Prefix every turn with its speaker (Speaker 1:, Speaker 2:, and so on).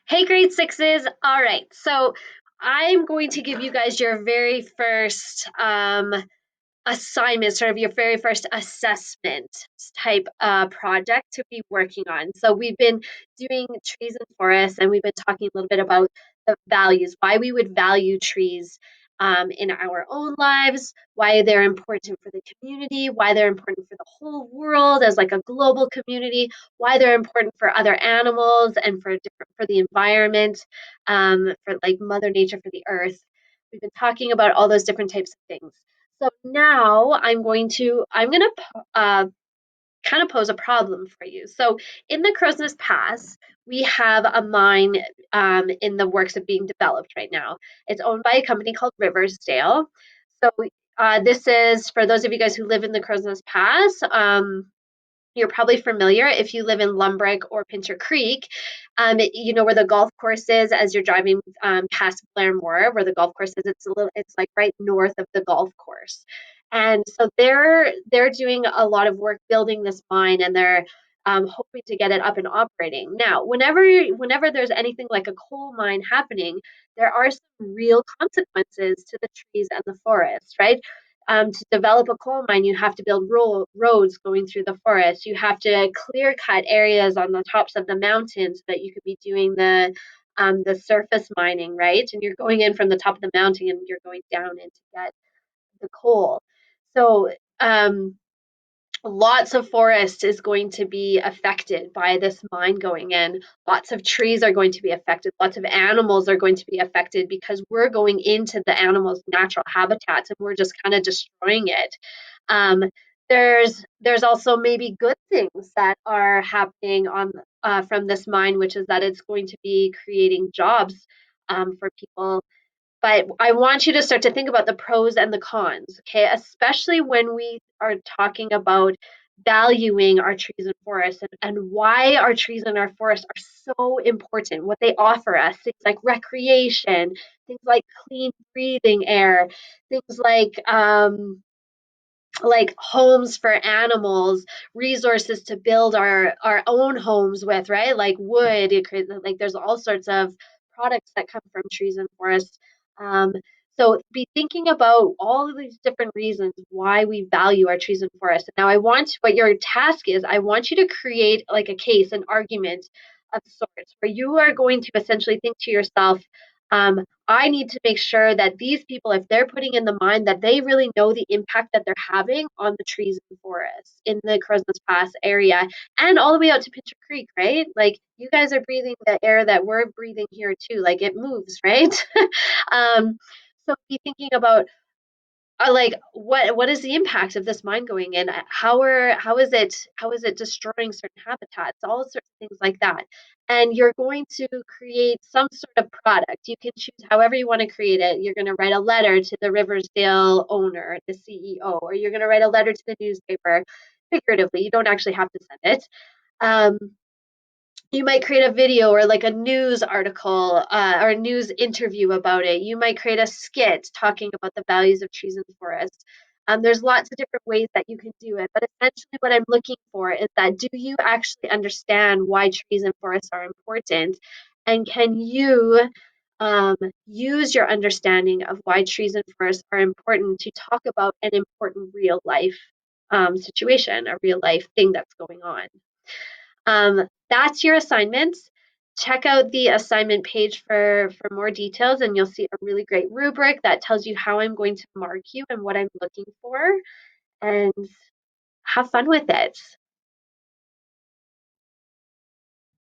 Speaker 1: Hey, grade sixes. All right. So I'm going to give you guys your very first assignment, sort of your very first assessment type project to be working on. So we've been doing trees and forests, and we've been talking a little bit about the values, why we would value trees in our own lives, why they're important for the community, why they're important for the whole world as like a global community, why they're important for other animals and for different for the environment, for like Mother Nature, for the earth. We've been talking about all those different types of things. So now I'm gonna kind of pose a problem for you. So in the Crow's Pass, we have a mine in the works of being developed right now. It's owned by a company called Riversdale. So this is for those of you guys who live in the Crow's Pass. You're probably familiar if you live in Lumbreck or Pincher Creek. You know where the golf course is as you're driving past Blairmore, where the golf course is. It's like right north of the golf course, and so they're doing a lot of work building this mine, and they're hoping to get it up and operating. Now, whenever there's anything like a coal mine happening, there are some real consequences to the trees and the forest, right? To develop a coal mine, you have to build roads going through the forest. You have to clear cut areas on the tops of the mountains so that you could be doing the surface mining, right? And you're going in from the top of the mountain and you're going down in to get the coal. So lots of forest is going to be affected by this mine going in. Lots of trees are going to be affected. Lots of animals are going to be affected because we're going into the animals' natural habitats and we're just kind of destroying it. Um, there's also maybe good things that are happening on from this mine, which is that it's going to be creating jobs for people, but I want you to start to think about the pros and the cons, okay? Especially when we are talking about valuing our trees and forests and why our trees and our forests are so important, what they offer us, things like recreation, things like clean breathing air, things like homes for animals, resources to build our own homes with, right? Like wood, like there's all sorts of products that come from trees and forests. Um, so be thinking about all of these different reasons why we value our trees and forests. Now, I want what your task is. I want you to create like a case, an argument of sorts, where you are going to essentially think to yourself, I need to make sure that these people, if they're putting in the mind that they really know the impact that they're having on the trees and forests in the Crow's Pass area and all the way out to Pincher Creek, right? Like you guys are breathing the air that we're breathing here too. Like it moves, right? um, so be thinking about like what is the impact of this mine going in? How is it destroying certain habitats? All sorts of things like that. And you're going to create some sort of product. You can choose however you want to create it. You're going to write a letter to the Riversdale owner, the CEO, or you're going to write a letter to the newspaper. Figuratively, you don't actually have to send it. Um, you might create a video or like a news article or a news interview about it. You might create a skit talking about the values of trees and forests. There's lots of different ways that you can do it, but essentially what I'm looking for is that do you actually understand why trees and forests are important? And can you um, use your understanding of why trees and forests are important to talk about an important real life situation, a real life thing that's going on? That's your assignments. Check out the assignment page for more details, and you'll see a really great rubric that tells you how I'm going to mark you and what I'm looking for. And have fun with it.